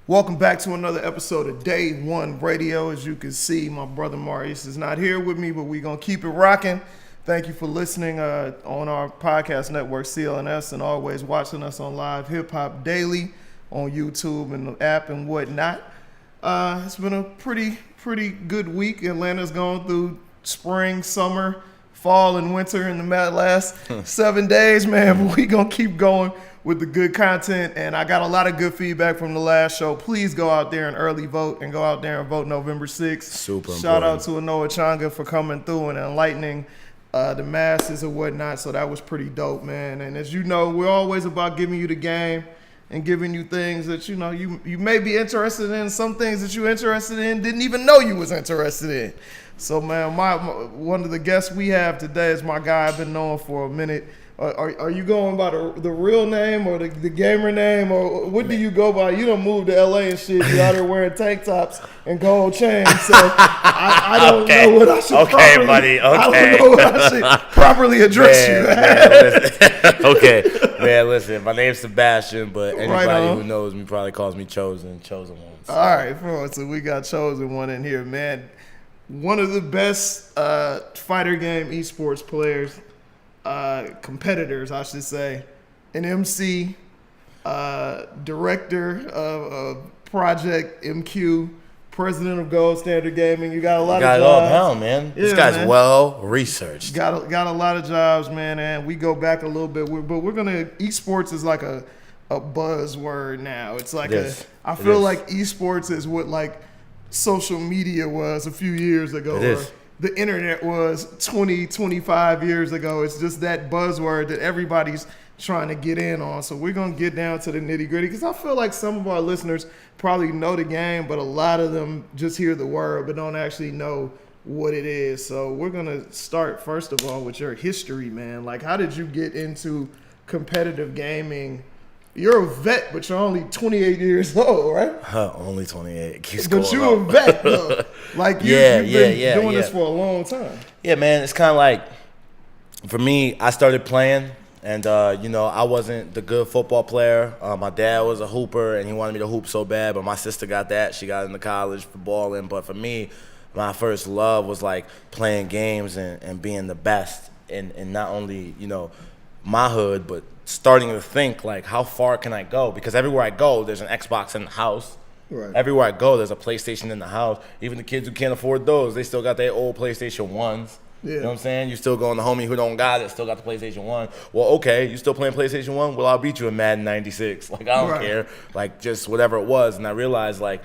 Welcome back to another episode of Day One Radio. As you can see, my brother Maurice is not here with me, but we're going to keep it rocking. Thank you for listening on our podcast network, CLNS, and always watching us on LivehiphopDaily on YouTube and the app and whatnot. It's been a pretty good week. Atlanta's gone through spring, summer, fall, and winter in the last 7 days, man. But we going to keep going with the good content, and I got a lot of good feedback from the last show. Please go out there and early vote, and go out there and vote November 6th. Super Shout out important. to Anoa Changa for coming through and enlightening the masses and whatnot, so that was pretty dope, man. And as you know, we're always about giving you the game and giving you things that, you know, you may be interested in. Some things that you're interested in didn't even know you was interested in. So, man, one of the guests we have today is my guy I've been knowing for a minute. Are you going by the real name or the gamer name, or what do you go by? You don't move to LA and shit. You out there wearing tank tops and gold chains. So I don't know what I should buddy. I don't know what I should properly address you. Okay, man, listen. My name's Sebastian, but anybody who knows me probably calls me Chosen1. So. All right, so we got Chosen1 in here, man. One of the best fighter game eSports players. Competitors, I should say, an MC, director of Project MQ, president of Gold Standard Gaming. You got a lot of jobs. Got it all down, man. This guy's well researched. Got a lot of jobs, man, and we go back a little bit, but we're gonna. Esports is like a buzzword now. It's like I feel like esports is what like social media was a few years ago. It is. The internet was 25 years ago. It's just that buzzword that everybody's trying to get in on. So we're going to get down to the nitty gritty, because I feel like some of our listeners probably know the game, but a lot of them just hear the word but don't actually know what it is. So we're going to start, first of all, with your history, man. Like, how did you get into competitive gaming? You're a vet, but you're only 28 years old, right? Only 28. Keeps but going you're up. a vet, though. Like, you've been doing this for a long time. Yeah, man. It's kind of like, for me, I started playing, and, I wasn't the good football player. My dad was a hooper, and he wanted me to hoop so bad, but my sister got that. She got into college for balling. But for me, my first love was, like, playing games and being the best in not only, my hood, but starting to think, like, how far can I go? Because everywhere I go, there's an Xbox in the house. Right. Everywhere I go, there's a PlayStation in the house. Even the kids who can't afford those, they still got their old PlayStation 1s. Yeah. You know what I'm saying? You still go on the homie who don't got it, still got the PlayStation 1. Well, okay, you still playing PlayStation 1? Well, I'll beat you in Madden 96. Like, I don't care. Like, just whatever it was. And I realized, like,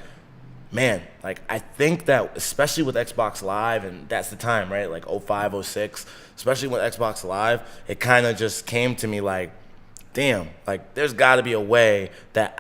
man, like, I think that, especially with Xbox Live, and that's the time, right? Like, 05, 06, especially with Xbox Live, it kind of just came to me like, damn, like, there's got to be a way that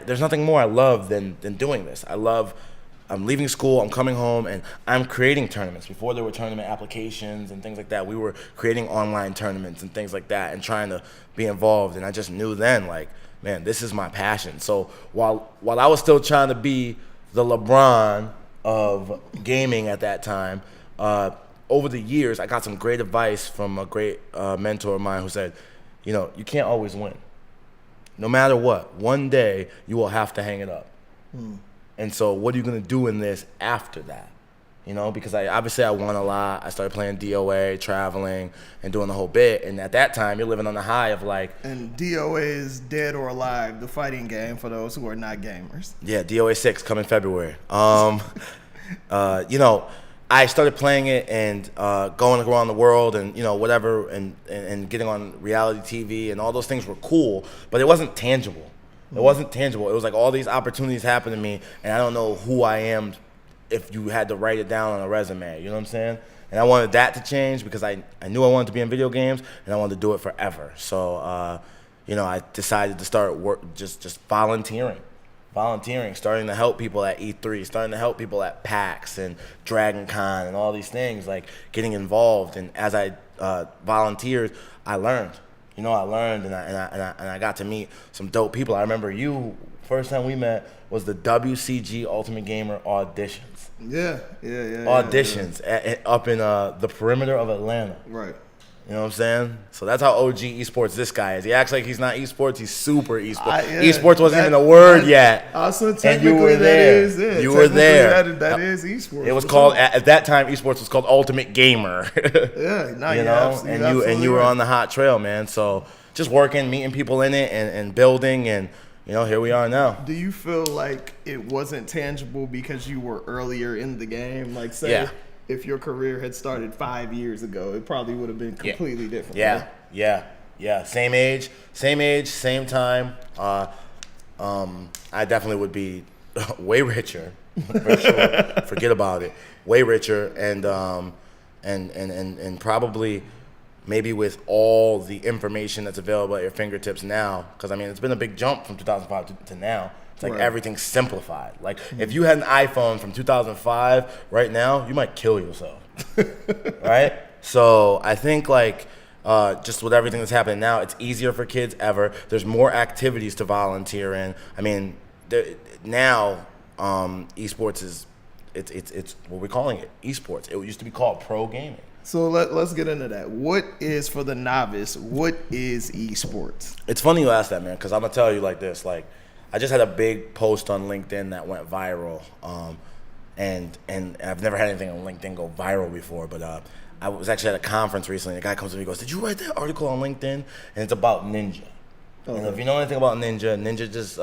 there's nothing more I love than doing this. I'm leaving school, I'm coming home, and I'm creating tournaments. Before there were tournament applications and things like that, we were creating online tournaments and things like that and trying to be involved. And I just knew then, like, man, this is my passion. So while I was still trying to be the LeBron of gaming at that time, over the years, I got some great advice from a great mentor of mine who said, you can't always win. No matter what, one day you will have to hang it up. And so what are you going to do in this after that? Because I won a lot. I started playing DOA, traveling, and doing the whole bit. And at that time, you're living on the high of, like... And DOA is Dead or Alive, the fighting game for those who are not gamers. Yeah, DOA 6 coming February. I started playing it and going around the world and, whatever, and getting on reality TV, and all those things were cool, but it wasn't tangible. It wasn't tangible. It was like all these opportunities happened to me, and I don't know who I am if you had to write it down on a resume. You know what I'm saying? And I wanted that to change because I knew I wanted to be in video games, and I wanted to do it forever. So, I decided to start just volunteering, starting to help people at E3, starting to help people at PAX and Dragon Con and all these things, like getting involved. And as I volunteered, I learned. And I got to meet some dope people. I remember first time we met was the WCG Ultimate Gamer auditions. Yeah. Auditions up in the perimeter of Atlanta. Right. You know what I'm saying? So that's how OG esports this guy is. He acts like he's not esports. He's super esports. Esports wasn't even a word yet. Also, and you were there. You were there. That is esports. It was called at that time. Esports was called Ultimate Gamer. Yeah, no, you know, and you were on the hot trail, man. So just working, meeting people in it, and building, and you know, here we are now. Do you feel like it wasn't tangible because you were earlier in the game? Like, say, if your career had started 5 years ago, it probably would have been completely different. Yeah. Same age, same time. I definitely would be way richer, for sure. Forget about it. Way richer, and probably maybe with all the information that's available at your fingertips now, because I mean, it's been a big jump from 2005 to now. It's like everything's simplified. Like if you had an iPhone from 2005 right now, you might kill yourself, right? So I think like just with everything that's happening now, it's easier for kids ever. There's more activities to volunteer in. I mean, now esports is it's what we're calling it, esports. It used to be called pro gaming. So let's get into that. What is, for the novice, what is esports? It's funny you ask that, man, because I'm going to tell you like this. Like, I just had a big post on LinkedIn that went viral, and I've never had anything on LinkedIn go viral before, but I was actually at a conference recently, and a guy comes to me and goes, "Did you write that article on LinkedIn?" And it's about Ninja. Okay. And if you know anything about Ninja just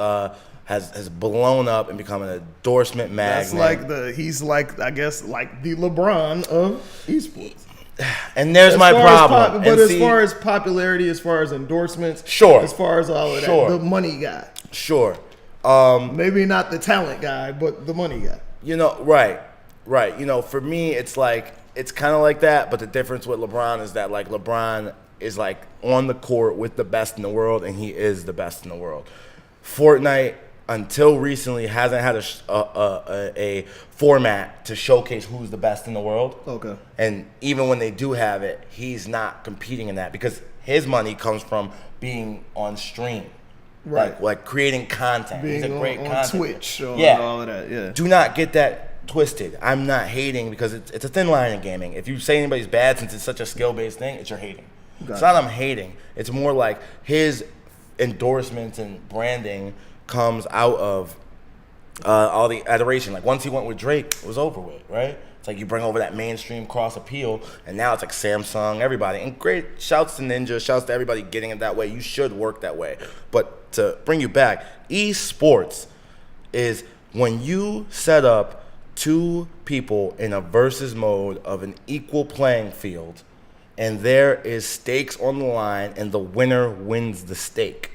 has blown up and become an endorsement magnet. That's like he's like, I guess, like the LeBron of esports. And there's my problem. As far as popularity, as far as endorsements, sure. As far as all of that, the money guy. Sure. Maybe not the talent guy, but the money guy. You know, right. You know, for me, it's like, it's kind of like that, but the difference with LeBron is that, like, LeBron is, like, on the court with the best in the world, and he is the best in the world. Fortnite, until recently, hasn't had a format to showcase who's the best in the world. Okay. And even when they do have it, he's not competing in that because his money comes from being on stream. Right. Like creating content. Being he's a great on content. Twitch and all of that, yeah. Do not get that twisted. I'm not hating because it's a thin line in gaming. If you say anybody's bad since it's such a skill-based thing, it's your hating. It's not I'm hating. It's more like his endorsements and branding comes out of all the adoration. Like once he went with Drake, it was over with, right? It's like you bring over that mainstream cross appeal, and now it's like Samsung, everybody. And great, shouts to Ninja, shouts to everybody getting it that way. You should work that way. But to bring you back, esports is when you set up two people in a versus mode of an equal playing field, and there is stakes on the line, and the winner wins the stake,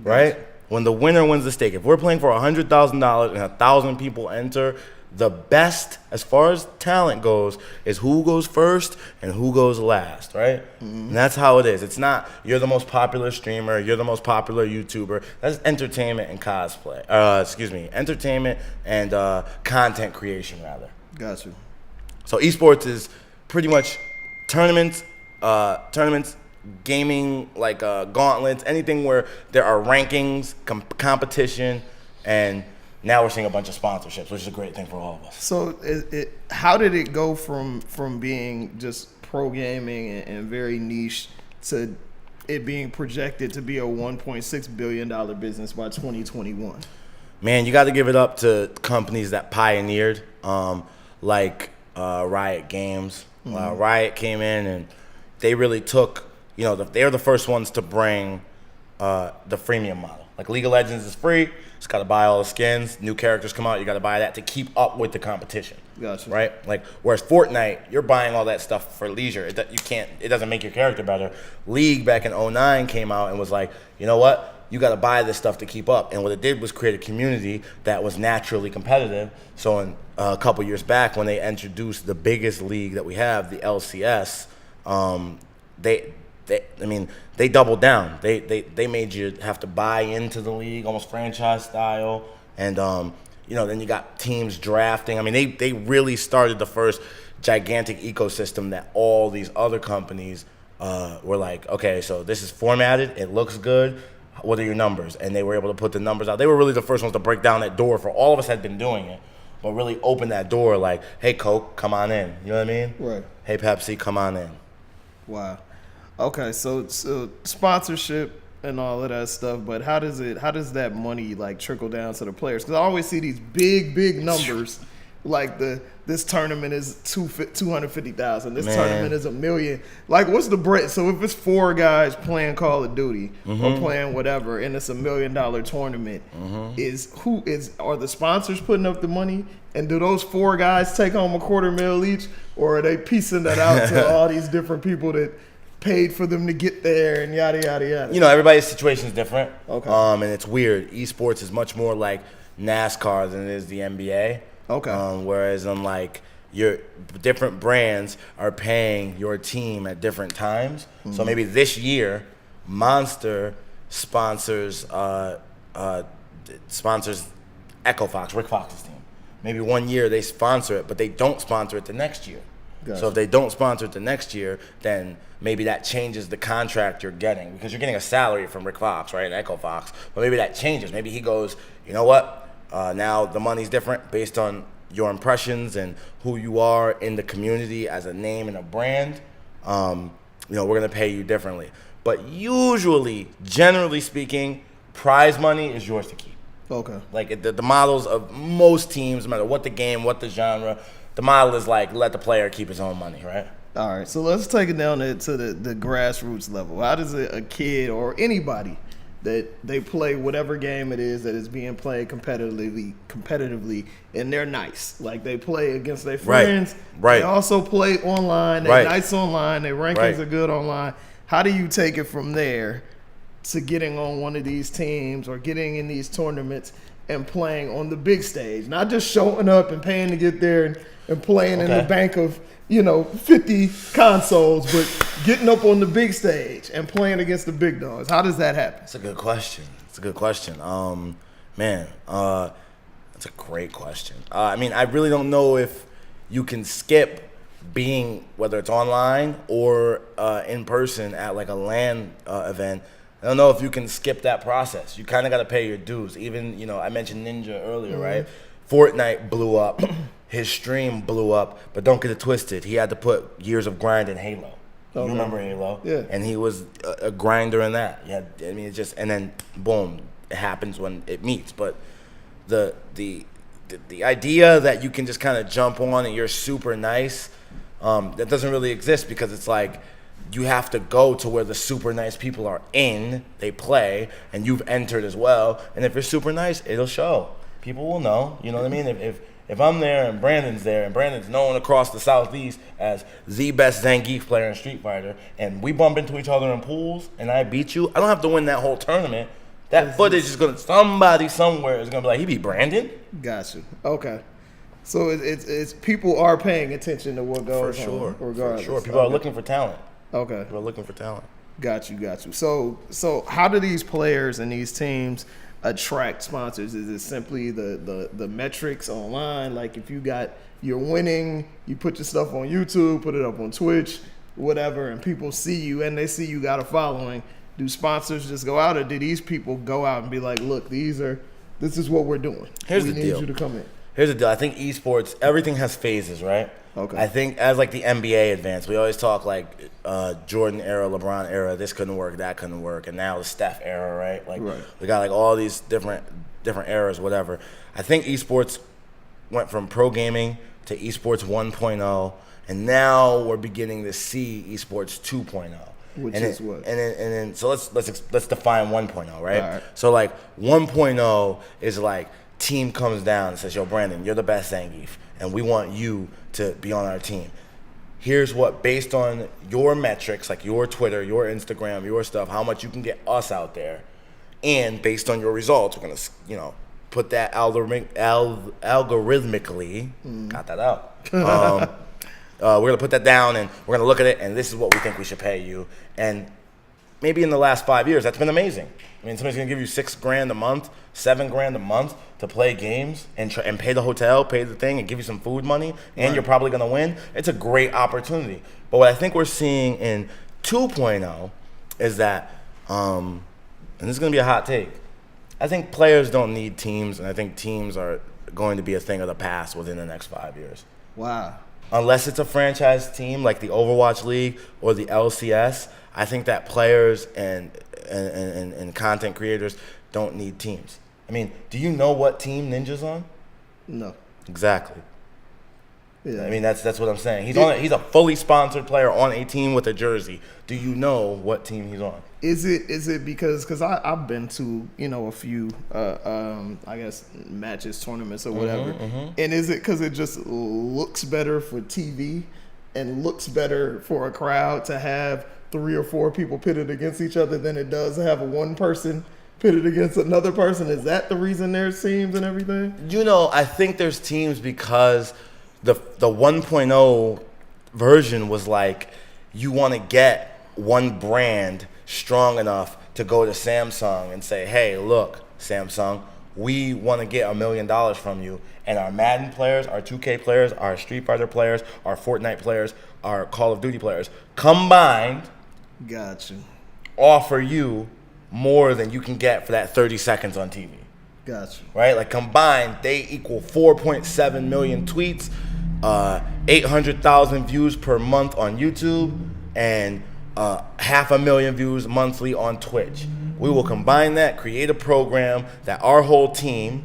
right? When the winner wins the stake, if we're playing for $100,000 and 1,000 people enter, the best, as far as talent goes, is who goes first and who goes last, right? Mm-hmm. And that's how it is. It's not you're the most popular streamer, you're the most popular YouTuber. That's entertainment and cosplay. Entertainment and content creation, rather. Got you. So esports is pretty much tournaments, gaming, like gauntlets, anything where there are rankings, competition, and now we're seeing a bunch of sponsorships, which is a great thing for all of us. So how did it go from being just pro gaming and very niche to it being projected to be a $1.6 billion business by 2021? Man, you got to give it up to companies that pioneered, like Riot Games. Mm-hmm. Riot came in and they really took, they're the first ones to bring the freemium model. Like League of Legends is free. Just got to buy all the skins. New characters come out. You got to buy that to keep up with the competition. Gotcha. Right? Like, whereas Fortnite, you're buying all that stuff for leisure. It doesn't make your character better. League back in 2009 came out and was like, you know what? You got to buy this stuff to keep up. And what it did was create a community that was naturally competitive. So in a couple years back, when they introduced the biggest league that we have, the LCS, they doubled down. They made you have to buy into the league, almost franchise style. And, then you got teams drafting. I mean, they really started the first gigantic ecosystem that all these other companies were like, okay, so this is formatted. It looks good. What are your numbers? And they were able to put the numbers out. They were really the first ones to break down that door for all of us had been doing it, but really open that door like, hey, Coke, come on in. You know what I mean? Right. Hey, Pepsi, come on in. Wow. Okay, so sponsorship and all of that stuff, but how does that money like trickle down to the players? Because I always see these big numbers, like this tournament is 250,000. This tournament is $1 million. Like, what's the bread? So if it's 4 guys playing Call of Duty or playing whatever, and it's $1 million tournament, are the sponsors putting up the money? And do those 4 guys take home $250,000 each, or are they piecing that out to all these different people that paid for them to get there and yada yada yada? You know, everybody's situation is different. Okay. And it's weird. Esports is much more like NASCAR than it is the NBA. Okay. Whereas like your different brands are paying your team at different times. So maybe this year, Monster sponsors Echo Fox, Rick Fox's team. Maybe one year they sponsor it, but they don't sponsor it the next year. Gotcha. So if they don't sponsor it the next year, then maybe that changes the contract you're getting, because you're getting a salary from Rick Fox, right, and Echo Fox. But maybe that changes. Maybe he goes, you know what? Now the money's different based on your impressions and who you are in the community as a name and a brand. You know, we're gonna pay you differently. But usually, generally speaking, prize money is yours to keep. Okay. Like the models of most teams, no matter what the game, what the genre, the model is like, let the player keep his own money, right? All right, so let's take it down to the grassroots level. How does a kid or anybody that they play whatever game it is that is being played competitively, and they're nice, like they play against their friends, right? They also play online, they're nice online, their rankings are good online. How do you take it from there to getting on one of these teams or getting in these tournaments and playing on the big stage, not just showing up and paying to get there and playing in the bank of 50 consoles, but getting up on the big stage and playing against the big dogs? How does that happen? It's a good question. It's a great question. I mean, I really don't know if you can skip being, whether it's online or in person at like a LAN event. I don't know if you can skip that process. You kind of got to pay your dues. Even, I mentioned Ninja earlier, right? Fortnite blew up. His stream blew up, but don't get it twisted. He had to put years of grind in Halo. You remember Halo? Yeah. And he was a grinder in that. Yeah. I mean, and then boom, it happens when it meets. But the idea that you can just kind of jump on and you're super nice, that doesn't really exist, because it's like, you have to go to where the super nice people are they play, and you've entered as well. And if you're super nice, it'll show. People will know. You know what I mean? If I'm there and Brandon's there, and Brandon's known across the Southeast as the best Zangief player in Street Fighter, and we bump into each other in pools, and I beat you, I don't have to win that whole tournament. That footage is gonna, somebody somewhere is gonna be like, he beat Brandon? Got you. Okay. So it's people are paying attention to what goes on, regardless. For sure. People are looking for talent. Okay. We're looking for talent. Got you. So how do these players and these teams attract sponsors? Is it simply the metrics online? Like, if you're winning, you put your stuff on YouTube, put it up on Twitch, whatever, and people see you and they see you got a following. Do sponsors just go out, or do these people go out and be like, look, this is what we're doing. We need you to come in. Here's the deal. I think esports, everything has phases, right? Okay. I think as like the NBA advanced, we always talk like Jordan era, LeBron era, this couldn't work, that couldn't work, and now the Steph era, right? Like we got like all these different eras, whatever. I think esports went from pro gaming to esports 1.0, and now we're beginning to see esports 2.0. Which is what? And then so let's define 1.0, right? All right. So like 1.0 is like, team comes down and says, yo, Brandon, you're the best Zangief, and we want you to be on our team. Here's what, based on your metrics, like your Twitter, your Instagram, your stuff, how much you can get us out there, and based on your results, we're gonna, put that algorithmically, got that out. We're gonna put that down, and we're gonna look at it, and this is what we think we should pay you. And maybe in the last 5 years, that's been amazing. I mean, somebody's gonna give you $6,000 a month, $7,000 a month to play games and pay the hotel, pay the thing, and give you some food money, and you're probably gonna win. It's a great opportunity. But what I think we're seeing in 2.0 is that, and this is gonna be a hot take, I think players don't need teams, and I think teams are going to be a thing of the past within the next 5 years. Wow. unless it's a franchise team like the Overwatch League or the LCS, I think that players and content creators don't need teams. I mean, do you know what team Ninja's on? No. Exactly. Yeah. I mean, that's what I'm saying. He's a fully sponsored player on a team with a jersey. Do you know what team he's on? Is it because I've been to a few I guess matches, tournaments or whatever, and is it because it just looks better for TV and looks better for a crowd to have 3 or 4 people pitted against each other than it does to have one person pitted against another person? Is that the reason there's teams and everything? I think there's teams because the 1.0 version was like you want to get one brand strong enough to go to Samsung and say, hey, look, Samsung, we want to get $1 million from you. And our Madden players, our 2K players, our Street Fighter players, our Fortnite players, our Call of Duty players combined Gotcha. offer you more than you can get for that 30 seconds on TV. Gotcha. Right? Like combined, they equal 4.7 million tweets, 800,000 views per month on YouTube, and 500,000 views monthly on Twitch. We will combine that, create a program that our whole team,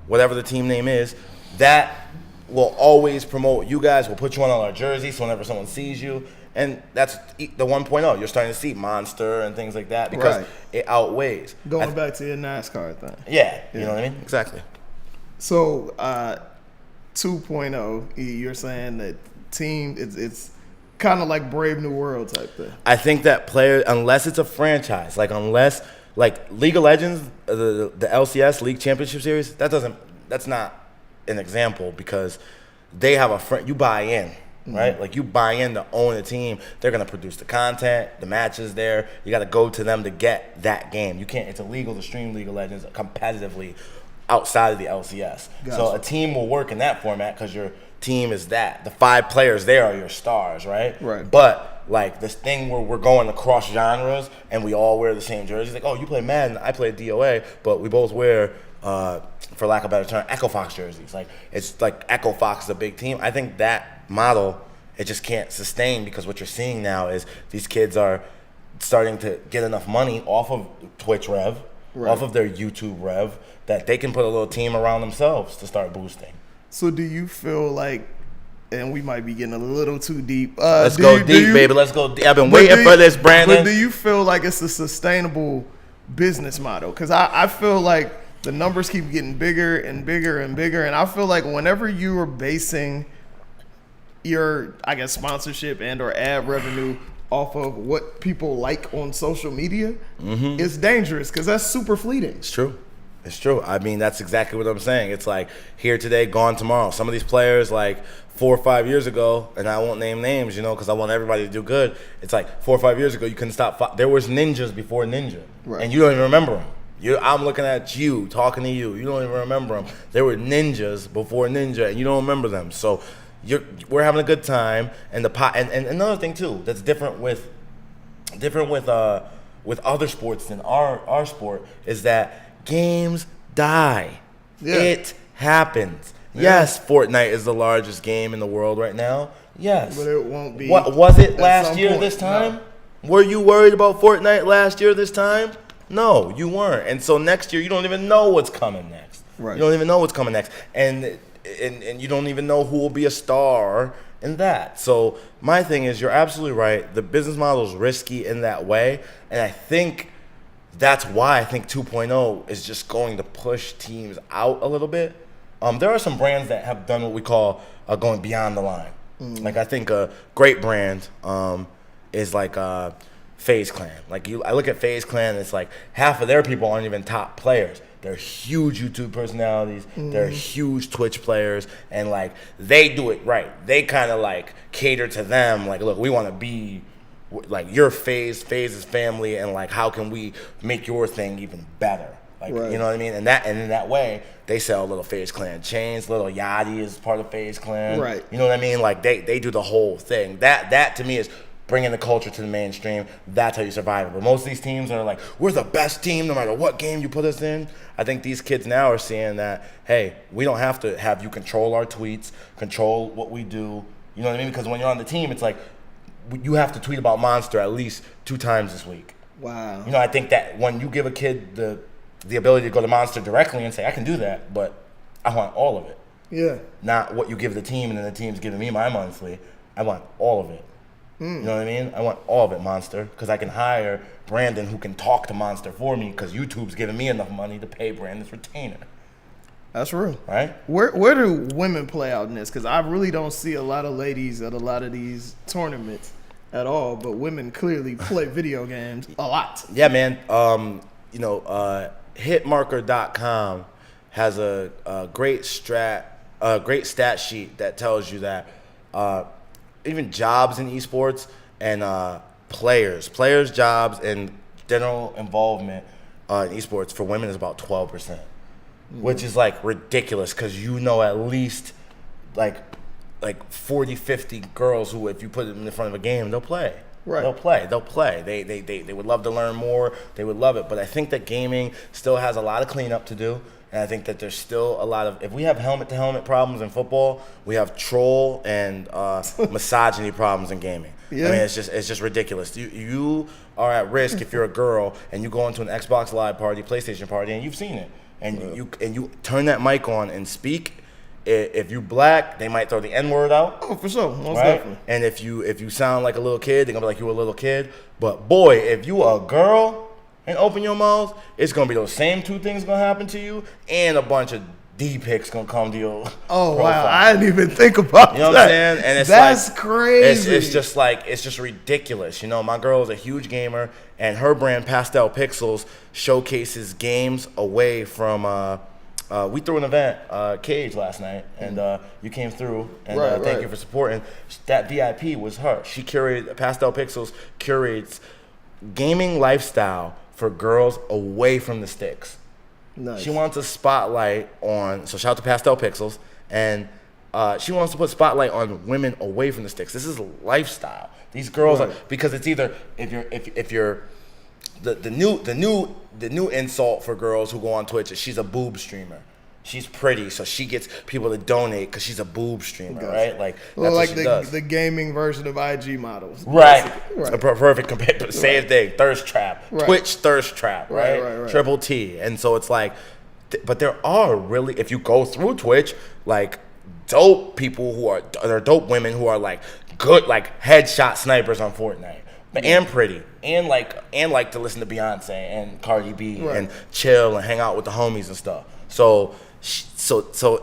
whatever the team name is, that will always promote you guys. We'll put you on all our jerseys so whenever someone sees you. And that's the 1.0. You're starting to see Monster and things like that because it outweighs. Going back to your NASCAR thing. Yeah, you know what I mean? Exactly. So 2.0, you're saying that team, it's kind of like Brave New World type thing. I think that player, unless it's a franchise, like League of Legends, the LCS League Championship Series, that's not an example because they have you buy in. Right? Like you buy in to own a team. They're going to produce the content, the matches there. You got to go to them to get that game. It's illegal to stream League of Legends competitively outside of the LCS. Gotcha. So a team will work in that format because your team is that. The 5 players there are your stars, right? Right. But like this thing where we're going across genres and we all wear the same jerseys. Like, oh, you play Madden, I play DOA, but we both wear, for lack of a better term, Echo Fox jerseys. Like it's like Echo Fox is a big team. I think that model, it just can't sustain because what you're seeing now is these kids are starting to get enough money off of Twitch rev, off of their YouTube rev, that they can put a little team around themselves to start boosting. So do you feel like, and we might be getting a little too deep. Let's go deep, baby. Let's go deep. I've been waiting for this, Brandon. But do you feel like it's a sustainable business model? Because I feel like the numbers keep getting bigger and bigger and bigger, and I feel like whenever you are basing your, I guess, sponsorship and or ad revenue off of what people like on social media, it's dangerous because that's super fleeting. It's true. It's true. I mean, that's exactly what I'm saying. It's like here today, gone tomorrow. Some of these players, like 4 or 5 years ago, and I won't name names, because I want everybody to do good. It's like 4 or 5 years ago, you couldn't stop. There was ninjas before Ninja, and you don't even remember them. I'm looking at you, talking to you. You don't even remember them. There were ninjas before Ninja, and you don't remember them. So we're having a good time, and and another thing too that's different with other sports than our sport is that games die. Yeah. It happens. Yeah. Yes, Fortnite is the largest game in the world right now. Yes, but it won't be. What was it last year this time? No. Were you worried about Fortnite last year this time? No, you weren't. And so next year you don't even know what's coming next. Right. You don't even know what's coming next, and you don't even know who will be a star in that. So my thing is, you're absolutely right. The business model is risky in that way, and I think that's why I think 2.0 is just going to push teams out a little bit. There are some brands that have done what we call going beyond the line. Like I think a great brand is like FaZe Clan. Like I look at FaZe Clan, and it's like half of their people aren't even top players. They're huge YouTube personalities. They're huge Twitch players, and like they do it right. They kind of like cater to them. Like, look, we want to be like your FaZe's family, and like how can we make your thing even better? Like, you know what I mean? And in that way, they sell little FaZe Clan chains. Little Yachty is part of FaZe Clan. Right. You know what I mean? Like they do the whole thing. That to me is bringing the culture to the mainstream. That's how you survive it. But most of these teams are like, we're the best team no matter what game you put us in. I think these kids now are seeing that, hey, we don't have to have you control our tweets, control what we do. You know what I mean? Because when you're on the team, it's like you have to tweet about Monster at least 2 times this week. Wow. You know, I think that when you give a kid the ability to go to Monster directly and say, I can do that, but I want all of it. Yeah. Not what you give the team and then the team's giving me my monthly. I want all of it. You know what I mean? I want all of it, Monster, because I can hire Brandon who can talk to Monster for me because YouTube's giving me enough money to pay Brandon's retainer. That's real. Right? Where do women play out in this? Because I really don't see a lot of ladies at a lot of these tournaments at all, but women clearly play video games a lot. Yeah, man. Hitmarker.com has a great stat sheet that tells you that even jobs in esports and players' jobs and general involvement in esports for women is about 12%, which is like ridiculous because at least like 40, 50 girls who, if you put them in front of a game, they'll play. Right. They'll play. They would love to learn more. They would love it. But I think that gaming still has a lot of cleanup to do. And I think that there's still a lot of, if we have helmet-to-helmet problems in football, we have troll and misogyny problems in gaming. Yeah. I mean, it's just ridiculous. You are at risk if you're a girl and you go into an Xbox Live party, PlayStation party, and you've seen it, and you turn that mic on and speak. If you black, they might throw the N-word out. Oh, for sure, most definitely. And if you sound like a little kid, they're gonna be like you a little kid. But boy, if you a girl and open your mouth, it's gonna be those same 2 things gonna happen to you, and a bunch of D pics gonna come to your profile. Wow, I didn't even think about that. You know what I'm saying? And it's that's crazy. It's just ridiculous. You know, my girl is a huge gamer, and her brand Pastel Pixels showcases games away from. We threw an event, Cage, last night, and you came through, and thank you for supporting. That VIP was her. She curated, Pastel Pixels curates gaming lifestyle for girls away from the sticks. Nice. She wants a spotlight on, so shout out to Pastel Pixels, and she wants to put spotlight on women away from the sticks. This is a lifestyle. These girls are, because it's either, if you're the new insult for girls who go on Twitch is she's a boob streamer. She's pretty, so she gets people to donate because she's a boob streamer, right? Like, that's like what she does. The gaming version of IG models, right? A perfect comparison. Same thing. Thirst trap, Twitch thirst trap, right? Triple T, and so it's like, but there are really, if you go through Twitch, like dope people they're dope women who are like good, like headshot snipers on Fortnite. And pretty, and like to listen to Beyonce and Cardi B and chill and hang out with the homies and stuff. So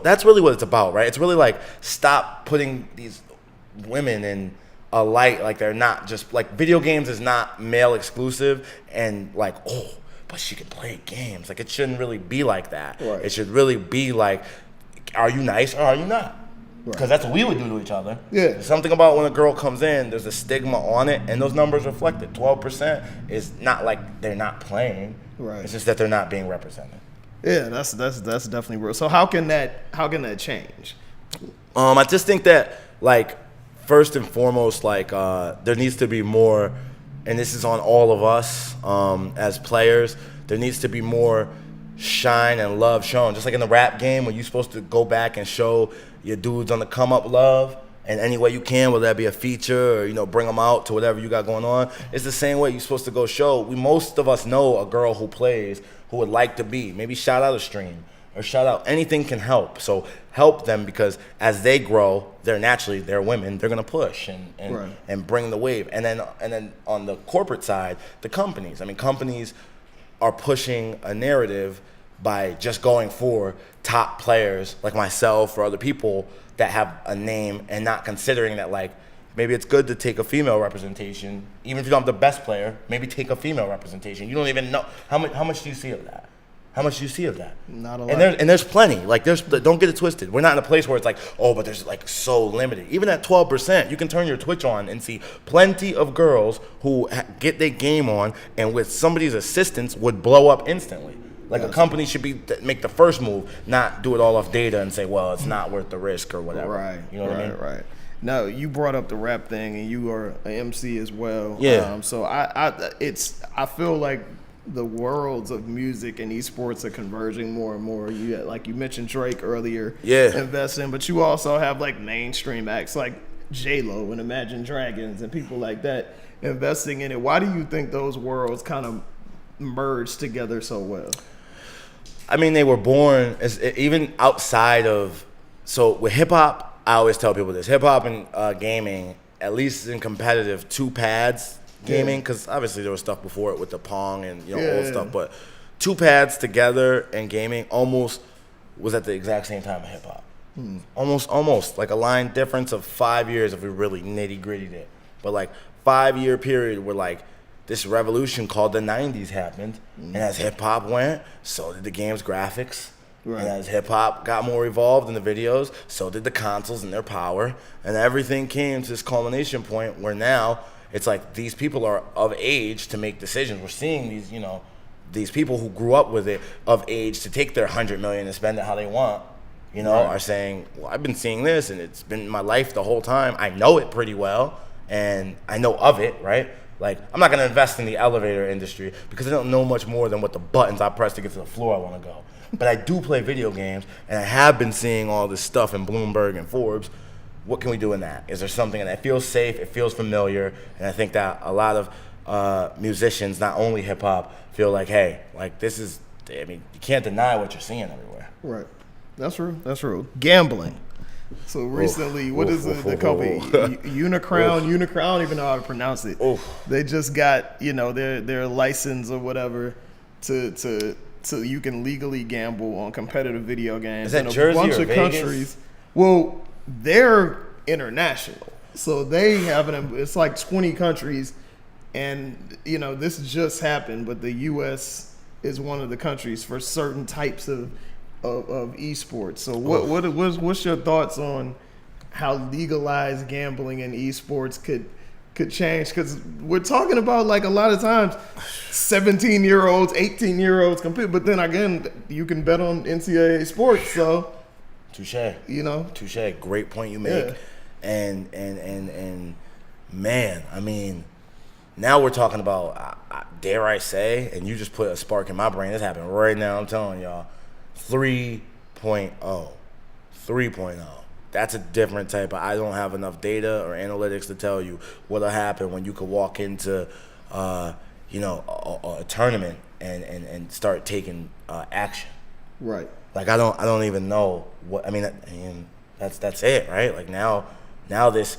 that's really what it's about, right? It's really like, stop putting these women in a light like they're not, just like video games is not male exclusive, and like, oh, but she can play games. Like, it shouldn't really be like that. It should really be like, are you nice or are you not? Because that's what we would do to each other. Yeah. There's something about when a girl comes in, there's a stigma on it, and those numbers reflect it. 12% is not like they're not playing. Right. It's just that they're not being represented. Yeah, that's definitely real. So how can that change? I just think that, like, first and foremost, like, there needs to be more, and this is on all of us as players, there needs to be more shine and love shown. Just like in the rap game, when you're supposed to go back and show your dudes on the come up love in any way you can, whether that be a feature or, bring them out to whatever you got going on. It's the same way you're supposed to go show. Most of us know a girl who plays who would like to be. Maybe shout out a stream or shout out. Anything can help. So help them, because as they grow, they're women. They're gonna push and bring the wave. And then on the corporate side, the companies. I mean, companies are pushing a narrative by just going for top players like myself or other people that have a name, and not considering that, like, maybe it's good to take a female representation. Even if you don't have the best player, maybe take a female representation. You don't even know how much do you see of that? How much do you see of that? Not a lot. And there's plenty. Like, don't get it twisted. We're not in a place where it's like, oh, but there's like so limited. Even at 12%, you can turn your Twitch on and see plenty of girls who get their game on, and with somebody's assistance would blow up instantly. Like, a company should make the first move, not do it all off data and say, well, it's not worth the risk or whatever. Right. You know what I mean? Right. Now, you brought up the rap thing, and you are an MC as well. Yeah. So I feel like the worlds of music and esports are converging more and more. Like you mentioned Drake earlier, investing, but you also have like mainstream acts like J-Lo and Imagine Dragons and people like that investing in it. Why do you think those worlds kind of merge together so well? I mean, they were born as even outside of. So with hip hop, I always tell people this: hip hop and gaming, at least in competitive, two pads gaming, because obviously there was stuff before it with the Pong and old stuff, but two pads together and gaming almost was at the exact same time of hip hop. Almost like a line difference of 5 years if we really nitty grittied it. But like 5 year period where like this revolution called the 90s happened, and as hip hop went, so did the game's graphics. Right. And as hip hop got more evolved in the videos, so did the consoles and their power, and everything came to this culmination point where now it's like these people are of age to make decisions. We're seeing these, these people who grew up with it of age to take their $100 million and spend it how they want. Are saying, well, I've been seeing this and it's been my life the whole time. I know it pretty well and I know of it, right? Like, I'm not gonna invest in the elevator industry because I don't know much more than what the buttons I press to get to the floor I wanna go. But I do play video games and I have been seeing all this stuff in Bloomberg and Forbes. What can we do in that? Is there something that feels safe, it feels familiar, and I think that a lot of musicians, not only hip hop, feel like, hey, like this is, I mean, you can't deny what you're seeing everywhere. Right. That's true. Gambling. So recently, what is the company? Unicrown. Unicrown, I don't even know how to pronounce it. They just got, their license or whatever to you can legally gamble on competitive video games. Is that Jersey or Vegas? Countries. Well, they're international. So they have it's like 20 countries, and this just happened, but the US is one of the countries for certain types of esports. So what's your thoughts on how legalized gambling in esports could change? Because we're talking about, like, a lot of times 17-year-olds, 18-year-olds compete, but then again, you can bet on NCAA sports. So touche. Great point you make. And man, I mean, now we're talking about, dare I say, and you just put a spark in my brain. This happened right now. I'm telling y'all. 3.0. That's a different type of, I don't have enough data or analytics to tell you what'll happen when you could walk into a tournament and start taking action. Right. Like I don't even know what, I mean that's it, right? Like now this $1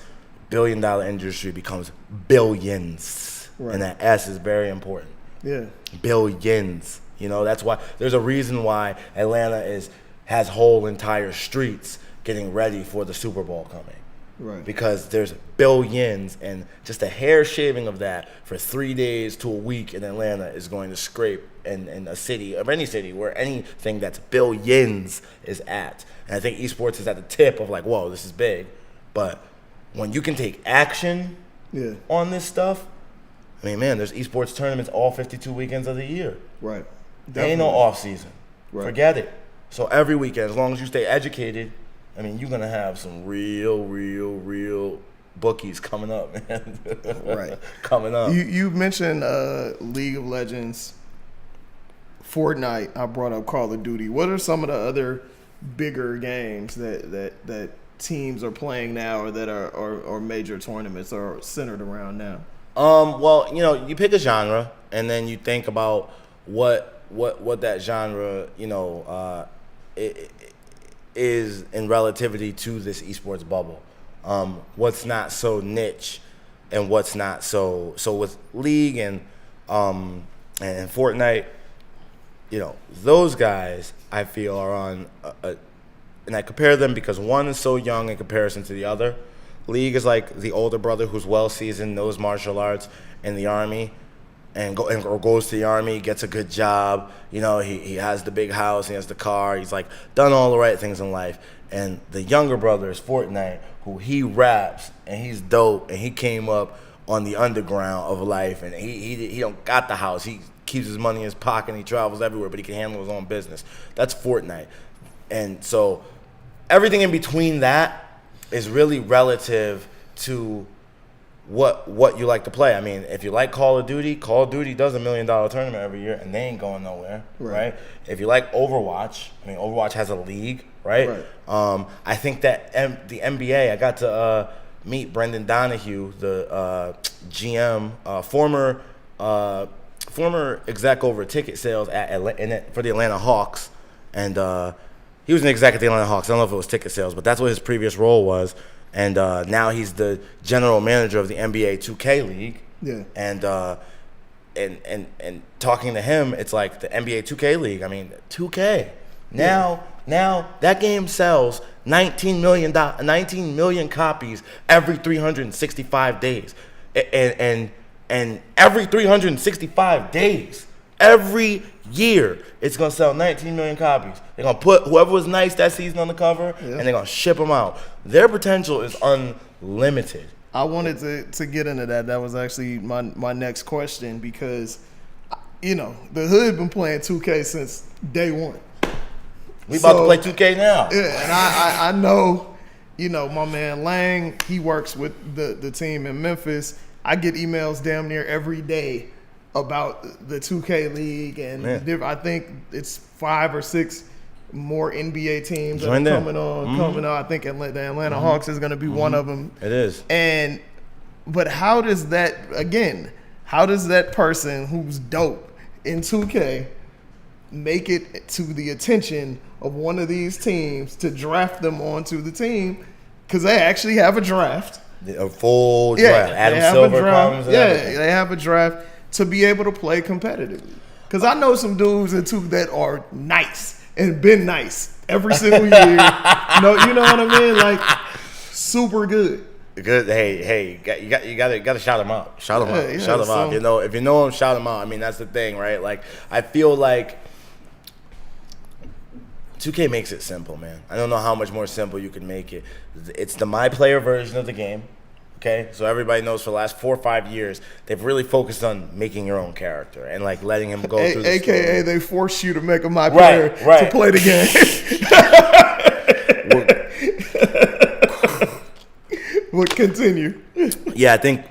billion industry becomes billions. Right. And that S is very important. Yeah. Billions. That's why there's a reason why Atlanta has whole entire streets getting ready for the Super Bowl coming. Right. Because there's billions, and just a hair shaving of that for 3 days to a week in Atlanta is going to scrape in a city, of any city, where anything that's billions is at. And I think esports is at the tip of like, whoa, this is big. But when you can take action on this stuff, I mean, man, there's esports tournaments all 52 weekends of the year. Right. There ain't no off season. Right. Forget it. So every weekend, as long as you stay educated, I mean, you're gonna have some real bookies coming up, man. Right. Coming up. You mentioned League of Legends, Fortnite. I brought up Call of Duty. What are some of the other bigger games that teams are playing now, or that are major tournaments are centered around now? Well, you pick a genre and then you think about what that genre, is in relativity to this esports bubble. What's not so niche and what's not so with League and Fortnite, those guys I feel are on and I compare them because one is so young in comparison to the other. League is like the older brother who's well seasoned, knows martial arts in the army, and goes to the army, gets a good job. He has the big house, he has the car. He's like done all the right things in life. And the younger brother is Fortnite, who he raps and he's dope, and he came up on the underground of life, and he don't got the house. He keeps his money in his pocket and he travels everywhere, but he can handle his own business. That's Fortnite. And so everything in between that is really relative to what you like to play. I mean, if you like Call of Duty does $1 million tournament every year, and they ain't going nowhere, right? If you like Overwatch, I mean, Overwatch has a league, right? I think that the NBA, I got to meet Brendan Donahue, the GM, former exec over ticket sales for the Atlanta Hawks, and he was an exec at the Atlanta Hawks. I don't know if it was ticket sales, but that's what his previous role was. And now he's the general manager of the NBA 2K League. Yeah. And talking to him, it's like the NBA 2K League. I mean, 2K. Now that game sells 19 million copies every 365 days. And every 365 days, every year, it's going to sell 19 million copies. They're going to put whoever was nice that season on the cover, and they're going to ship them out. Their potential is unlimited. I wanted to get into that. That was actually my next question because, the hood been playing 2K since day one. We about to play 2K now. Yeah, and I know, my man Lang, he works with the team in Memphis. I get emails damn near every day about the 2K League, and I think it's 5 or 6 more NBA teams that are coming on. I think the Atlanta Hawks is going to be one of them. It is. But how does that person who's dope in 2K make it to the attention of one of these teams to draft them onto the team? Because they actually have a draft. A full draft. Adam Silver comes. They have a draft to be able to play competitively. Because I know some dudes that are nice and been nice every single year. You know what I mean? Like, super good. Good. Hey, you got to shout them out. Shout them out. Shout them out. If you know them, shout them out. I mean, that's the thing, right? Like, I feel like 2K makes it simple, man. I don't know how much more simple you can make it. It's the My Player version of the game. Okay, so everybody knows for the last 4 or 5 years, they've really focused on making your own character and like letting him go through the AKA story. They force you to make a My Player to play the game. We'll continue. Yeah, I think,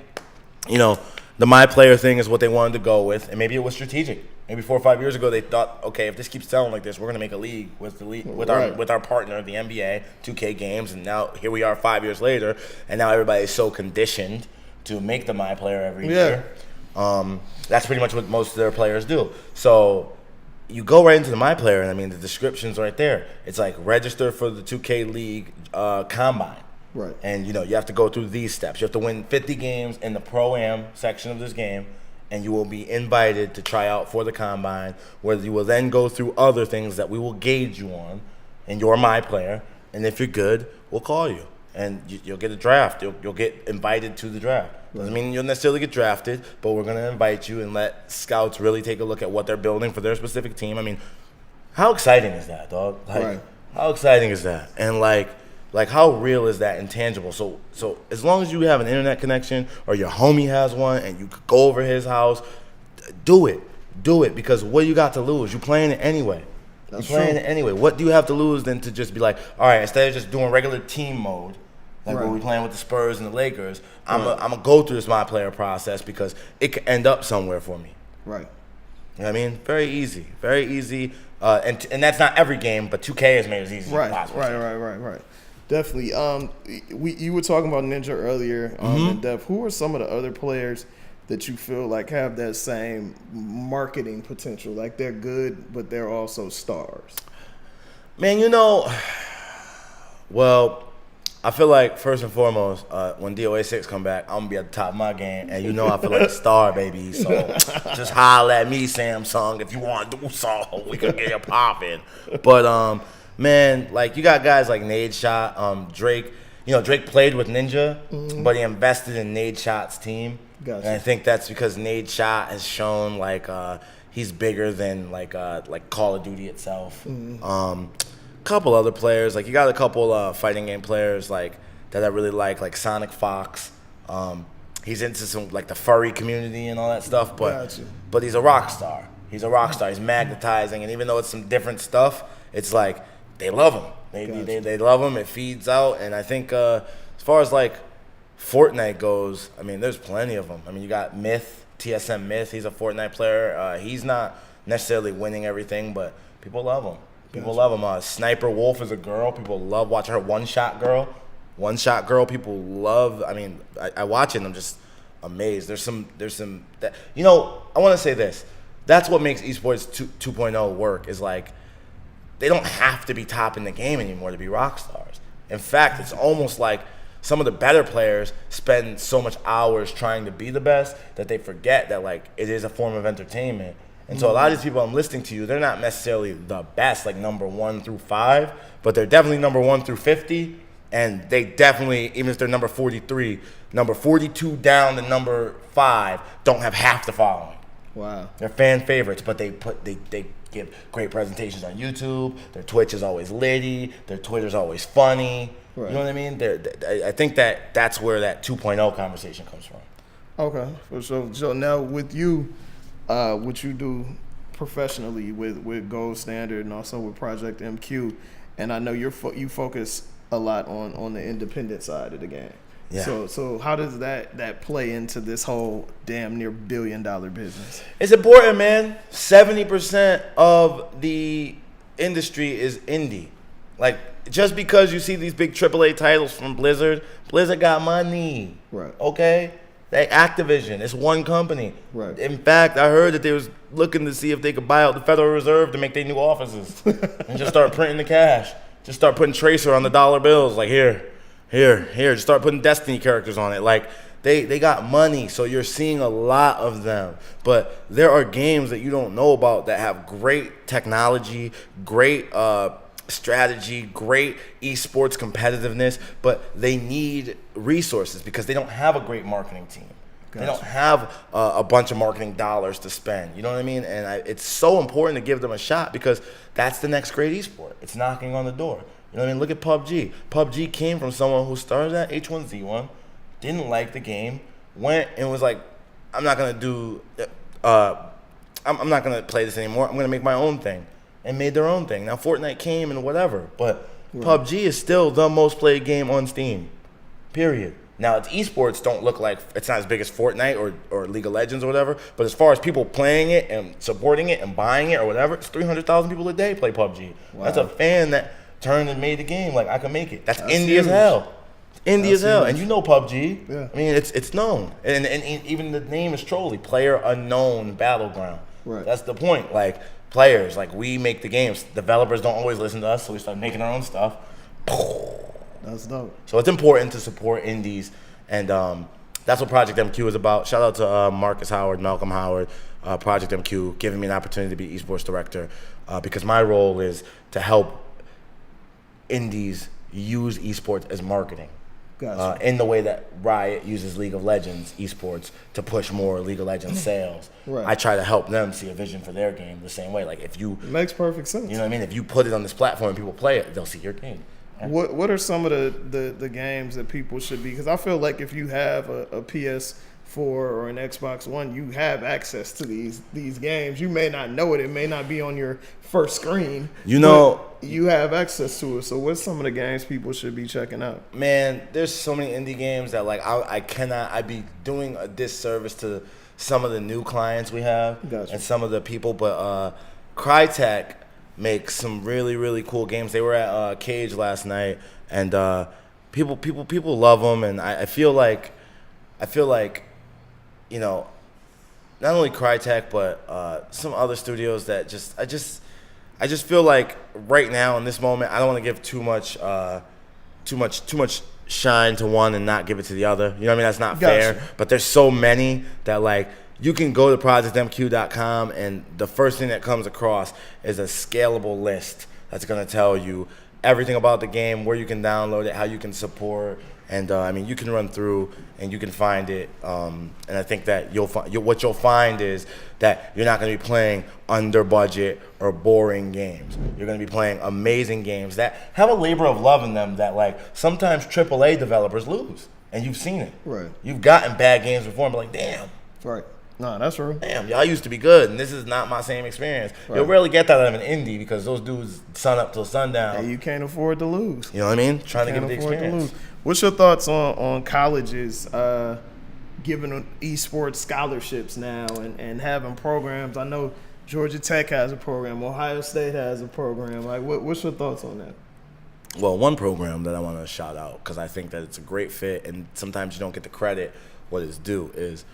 the My Player thing is what they wanted to go with, and maybe it was strategic. Maybe 4 or 5 years ago, they thought, okay, if this keeps selling like this, we're gonna make a league with our partner, the NBA, 2K Games, and now here we are 5 years later, and now everybody's so conditioned to make the My Player every year. That's pretty much what most of their players do. So you go right into the My Player, and I mean the description's right there. It's like register for the 2K League combine. Right. And you have to go through these steps. You have to win 50 games in the Pro-Am section of this game. And you will be invited to try out for the combine, where you will then go through other things that we will gauge you on, and you're My Player. And if you're good, we'll call you, and you'll get a draft. You'll get invited to the draft. Doesn't mean you'll necessarily get drafted, but we're gonna invite you and let scouts really take a look at what they're building for their specific team. I mean, how exciting is that, dog? How exciting is that? And like how real is that and tangible? So as long as you have an internet connection or your homie has one and you could go over his house, do it because what you got to lose? You playing it anyway. You're playing it anyway. What do you have to lose than to just be like, all right, instead of just doing regular team mode, like when we're playing with the Spurs and the Lakers, I'm gonna go through this My Player process because it could end up somewhere for me. Right. You know what I mean? Very easy. And that's not every game, but 2K has made it as easy as possible. Right. Definitely. You were talking about Ninja earlier in depth. Who are some of the other players that you feel like have that same marketing potential? Like they're good, but they're also stars. Man, well, I feel like first and foremost, when DOA6 come back, I'm gonna be at the top of my game, and I feel like a star, baby. So just holler at me, Samsung, if you want to do something, we can get you popping. But man, like you got guys like Nadeshot, Drake. Drake played with Ninja, but he invested in Nadeshot's team. Gotcha. And I think that's because Nadeshot has shown like he's bigger than like Call of Duty itself. Couple other players, like you got a couple fighting game players like that I really like Sonic Fox. He's into some like the furry community and all that stuff, but he's a rock star. He's magnetizing, and even though it's some different stuff, it's like they love them. They love them. It feeds out, and I think as far as like Fortnite goes, I mean, there's plenty of them. I mean, you got Myth, TSM Myth. He's a Fortnite player. He's not necessarily winning everything, but people love him. People love him. Sniper Wolf is a girl. People love watching her. One Shot Girl. People love. I mean, I watch it and I'm just amazed. There's some that, you know, I want to say this. That's what makes esports 2.0 work, is like they don't have to be top in the game anymore to be rock stars. In fact, it's almost like some of the better players spend so much hours trying to be the best that they forget that like it is a form of entertainment. And so a lot of these people I'm listening to you, they're not necessarily the best, like number 1 through 5, but they're definitely number 1 through 50. And they definitely, even if they're number 43, number 42 down to number 5, don't have half the following. Wow. They're fan favorites, but they give great presentations on YouTube. Their Twitch is always litty. Their Twitter's always funny. Right. You know what I mean? I think that's where that 2.0 conversation comes from. Okay. So now with you, what you do professionally with Gold Standard and also with Project MQ, and I know you focus a lot on the independent side of the game. Yeah. So how does that play into this whole damn near $1 billion business? It's important, man. 70% of the industry is indie. Like, just because you see these big AAA titles from Blizzard got money. Right. Okay? They Activision. It's one company. Right. In fact, I heard that they was looking to see if they could buy out the Federal Reserve to make their new offices and just start printing the cash. Just start putting Tracer on the dollar bills. Like, here. Just start putting Destiny characters on it. Like, they got money, so you're seeing a lot of them. But there are games that you don't know about that have great technology, great strategy, great esports competitiveness, but they need resources because they don't have a great marketing team. Gotcha. They don't have a bunch of marketing dollars to spend. You know what I mean? And it's so important to give them a shot because that's the next great esport. It's knocking on the door. You know what I mean? Look at PUBG. PUBG came from someone who started at H1Z1, didn't like the game, went and was like, I'm not gonna play this anymore. I'm gonna make my own thing, and made their own thing. Now Fortnite came and whatever, but PUBG is still the most played game on Steam. Period. Now its esports don't look like, it's not as big as Fortnite or League of Legends or whatever, but as far as people playing it and supporting it and buying it or whatever, it's 300,000 people a day play PUBG. Wow. That's a fan that turned and made the game like, I can make it. That's indie as hell. Indie as hell. And you know PUBG. Yeah. I mean, it's known. And even the name is trolly, Player Unknown Battleground. Right. That's the point. Like, players, like, we make the games. Developers don't always listen to us, so we start making our own stuff. That's dope. So it's important to support indies, and that's what Project MQ is about. Shout out to Marcus Howard, Malcolm Howard, Project MQ, giving me an opportunity to be esports director, because my role is to help indies use esports as marketing. Gotcha. In the way that Riot uses League of Legends esports to push more League of Legends sales. Right. I try to help them see a vision for their game the same way. Like, if you... It makes perfect sense. You know what I mean? If you put it on this platform and people play it, they'll see your game. What are some of the games that people should be? Because I feel like if you have a PS4 or an Xbox One, you have access to these games. You may not know it. It may not be on your first screen. You know, you have access to it. So what's some of the games people should be checking out? Man, there's so many indie games that like I'd be doing a disservice to some of the new clients we have. Gotcha. And some of the people, but Crytek makes some really, really cool games. They were at Cage last night, and people love them. And I feel like, you know, not only Crytek, but some other studios that I just feel like right now in this moment, I don't want to give too much shine to one and not give it to the other. You know what I mean? That's not fair. But there's so many that like, you can go to projectmq.com, and the first thing that comes across is a scalable list that's going to tell you everything about the game, where you can download it, how you can support, and I mean, you can run through and you can find it. And I think that what you'll find is that you're not going to be playing under budget or boring games. You're going to be playing amazing games that have a labor of love in them that like sometimes AAA developers lose, and you've seen it. Right. You've gotten bad games before and be like, damn. Right. Nah, that's true. Damn, y'all used to be good, and this is not my same experience. Right. You'll rarely get that out of an indie because those dudes sun up till sundown. And you can't afford to lose. You know what I mean? Trying to Can't get the afford to experience. lose. What's your thoughts on colleges giving esports scholarships now and having programs? I know Georgia Tech has a program. Ohio State has a program. Like, what's your thoughts on that? Well, one program that I want to shout out because I think that it's a great fit, and sometimes you don't get the credit what it's due is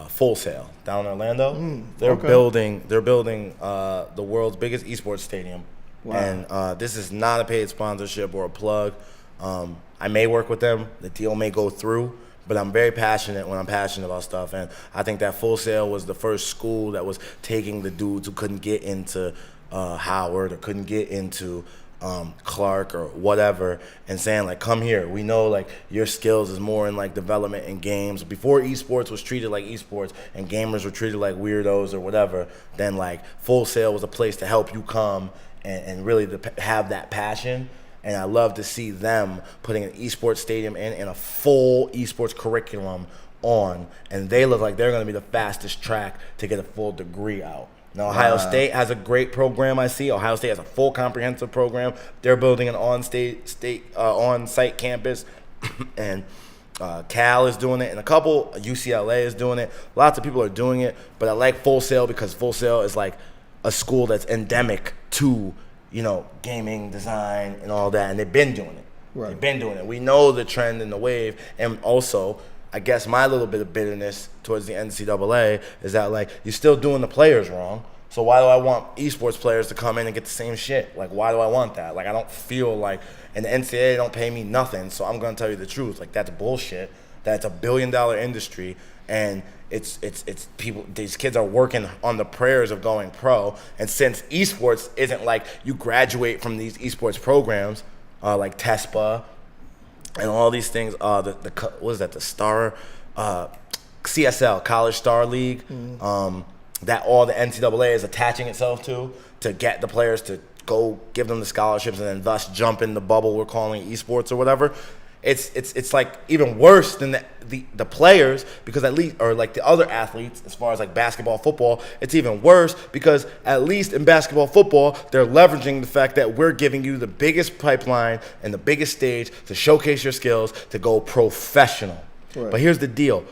Full Sail down in Orlando. They're building the world's biggest esports stadium. Wow. And this is not a paid sponsorship or a plug. I may work with them. The deal may go through, but I'm very passionate when I'm passionate about stuff. And I think that Full Sail was the first school that was taking the dudes who couldn't get into Howard or couldn't get into Clark or whatever, and saying like, come here, we know like your skills is more in like development and games. Before esports was treated like esports and gamers were treated like weirdos or whatever, then like Full Sail was a place to help you come and really to have that passion. And I love to see them putting an esports stadium in a full esports curriculum on, and they look like they're going to be the fastest track to get a full degree out. Now, Ohio State has a great program, I see. Ohio State has a full comprehensive program. They're building an on-site campus, and Cal is doing it, and a couple, UCLA is doing it. Lots of people are doing it, but I like Full Sail because Full Sail is like a school that's endemic to, you know, gaming, design, and all that, and they've been doing it. Right. They've been doing it. We know the trend and the wave, and also, I guess my little bit of bitterness towards the NCAA is that, like, you're still doing the players wrong. So why do I want esports players to come in and get the same shit? Like, why do I want that? Like, I don't feel like, and the NCAA don't pay me nothing, so I'm going to tell you the truth. Like, that's bullshit. That's a billion-dollar industry, and it's people, these kids are working on the prayers of going pro. And since esports isn't like you graduate from these esports programs, like TESPA, and all these things, what is that? The Star, CSL, College Star League, that all the NCAA is attaching itself to get the players to go give them the scholarships and then thus jump in the bubble we're calling esports or whatever. It's like even worse than the players, because at least, or like the other athletes, as far as like basketball, football, it's even worse because at least in basketball, football, they're leveraging the fact that we're giving you the biggest pipeline and the biggest stage to showcase your skills to go professional. Right. But here's the deal.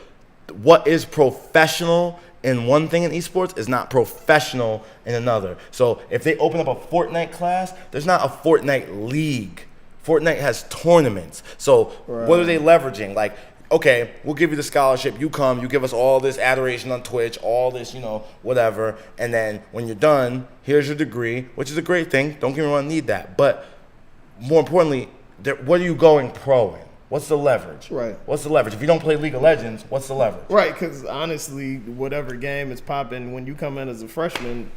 What is professional in one thing in esports is not professional in another. So if they open up a Fortnite class, there's not a Fortnite league. Fortnite has tournaments. So what are they leveraging? Like, okay, we'll give you the scholarship. You come, you give us all this adoration on Twitch, all this, you know, whatever. And then when you're done, here's your degree, which is a great thing. Don't get me wrong, need that. But more importantly, what are you going pro in? What's the leverage? Right. What's the leverage? If you don't play League of Legends, what's the leverage? Right, because honestly, whatever game is popping when you come in as a freshman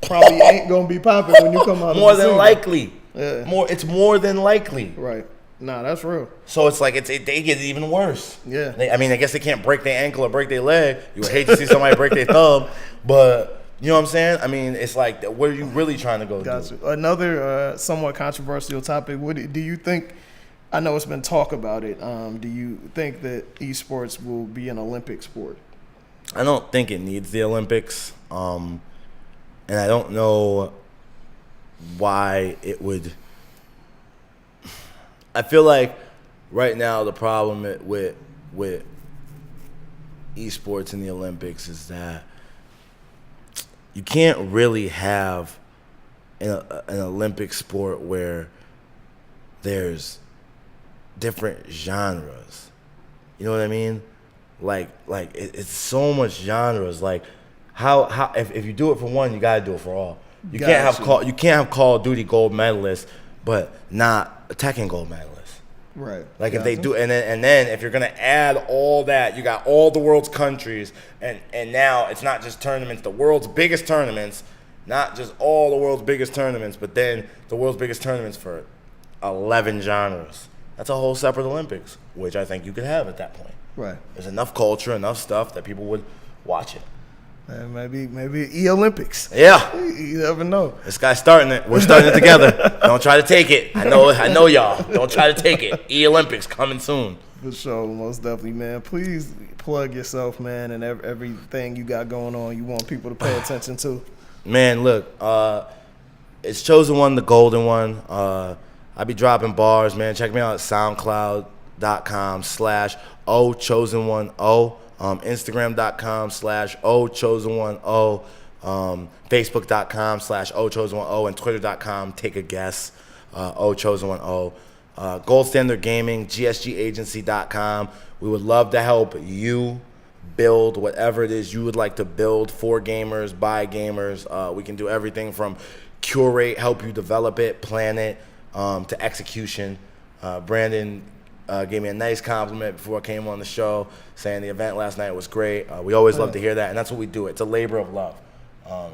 probably ain't going to be popping when you come out more as a than senior. likely. Yeah. It's more than likely. Right. Nah, that's real. So it's like they get it even worse. Yeah. I mean, I guess they can't break their ankle or break their leg. You would hate to see somebody break their thumb, but you know what I'm saying? I mean, it's like, what are you really trying to go do? Another somewhat controversial topic. Do you think? I know it's been talk about it. Do you think that esports will be an Olympic sport? I don't think it needs the Olympics, and I don't know why it would. I feel like right now the problem with esports in the Olympics is that you can't really have an Olympic sport where there's different genres. You know what I mean? Like it's so much genres. Like how if you do it for one, you gotta do it for all. You can't have Call of Duty gold medalists, but not a Tekken gold medalist. Right. Like if they do, and then if you're gonna add all that, you got all the world's countries, and now it's not just tournaments, the world's biggest tournaments, not just all the world's biggest tournaments, but then the world's biggest tournaments for 11 genres. That's a whole separate Olympics, which I think you could have at that point. Right. There's enough culture, enough stuff that people would watch it. And maybe E-Olympics. Yeah. You never know. This guy's starting it. We're starting it together. Don't try to take it. I know y'all. Don't try to take it. E-Olympics coming soon. For sure, most definitely, man. Please plug yourself, man, and everything you got going on. You want people to pay attention to. Man, look, it's Chosen1, the golden one. I be dropping bars, man. Check me out at SoundCloud.com/OChosen1O, Instagram.com/OChosen1O, Facebook.com/OChosen1O, and Twitter.com, take a guess, OChosen1O. Gold Standard Gaming, GSGAgency.com. We would love to help you build whatever it is you would like to build for gamers, by gamers. We can do everything from curate, help you develop it, plan it, to execution. Brandon gave me a nice compliment before I came on the show, saying the event last night was great. We always love to hear that, and that's what we do. It's a labor of love.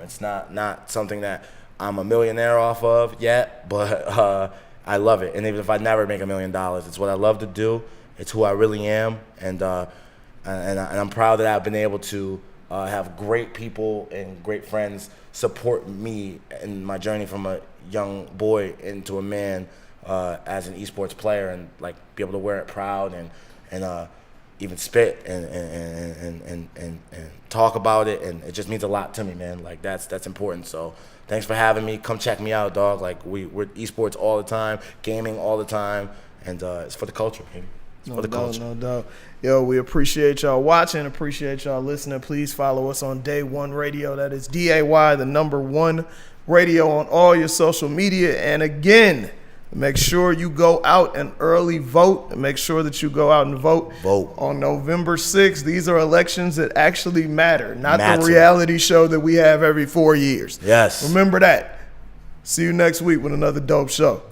It's not something that I'm a millionaire off of yet, but I love it. And even if I never make $1 million, it's what I love to do. It's who I really am, and I'm proud that I've been able to have great people and great friends support me in my journey from a young boy into a man as an esports player, and like be able to wear it proud and even spit and talk about it, and it just means a lot to me, man. Like that's important. So thanks for having me. Come check me out, dog. Like we're esports all the time, gaming all the time, and it's for the culture, baby. It's for the culture. No doubt. Yo, we appreciate y'all watching, appreciate y'all listening. Please follow us on Day One Radio. That is DAY1 Radio on all your social media. And again, make sure you go out and early vote. And make sure that you go out and vote. On November 6th. These are elections that actually matter, not the reality show that we have every 4 years. Yes. Remember that. See you next week with another dope show.